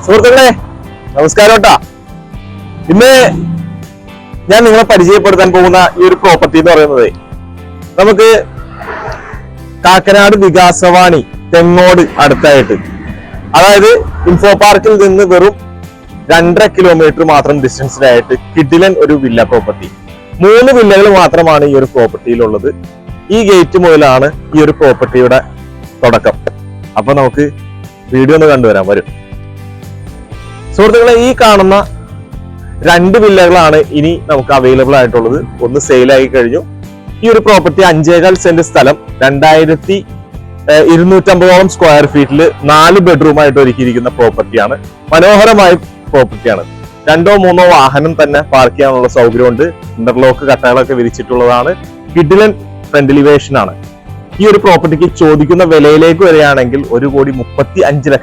സുഹൃത്തുക്കളെ നമസ്കാരം കേട്ടാ. ഇന്ന് ഞാൻ നിങ്ങളെ പരിചയപ്പെടുത്താൻ പോകുന്ന ഈ ഒരു പ്രോപ്പർട്ടി എന്ന് പറയുന്നത് നമുക്ക് കാക്കനാട് വികാസവാണി തെങ്ങോട് അടുത്തായിട്ട്, അതായത് ഇൻഫോ പാർക്കിൽ നിന്ന് വെറും 2.5 കിലോമീറ്റർ മാത്രം ഡിസ്റ്റൻസിലായിട്ട് കിഡിലൻ ഒരു വില്ല പ്രോപ്പർട്ടി. 3 വില്ലകൾ മാത്രമാണ് ഈ ഒരു പ്രോപ്പർട്ടിയിലുള്ളത്. ഈ ഗേറ്റ് മുതലാണ് ഈ ഒരു പ്രോപ്പർട്ടിയുടെ തുടക്കം. അപ്പൊ നമുക്ക് വീഡിയോ ഒന്ന് കണ്ടുവരാൻ വരും. സുഹൃത്തുക്കളെ, ഈ കാണുന്ന 2 വില്ലകളാണ് ഇനി നമുക്ക് അവൈലബിൾ ആയിട്ടുള്ളത്. ഒന്ന് സെയിലായി കഴിഞ്ഞു. ഈ ഒരു പ്രോപ്പർട്ടി 5.25 സെന്റ് സ്ഥലം, 2250 സ്ക്വയർ ഫീറ്റിൽ 4 ബെഡ്റൂമായിട്ട് ഒരുക്കിയിരിക്കുന്ന പ്രോപ്പർട്ടിയാണ്. മനോഹരമായ പ്രോപ്പർട്ടിയാണ്. 2-3 വാഹനം തന്നെ പാർക്ക് ചെയ്യാനുള്ള സൗകര്യമുണ്ട്. ഇന്റർലോക്ക് കട്ടകളൊക്കെ വിരിച്ചിട്ടുള്ളതാണ്. കിഡിലൻ ഫ്രണ്ട് എലിവേഷൻ ആണ്. ഈ ഒരു പ്രോപ്പർട്ടിക്ക് ചോദിക്കുന്ന വിലയിലേക്ക് വരികയാണെങ്കിൽ 1,35,00,000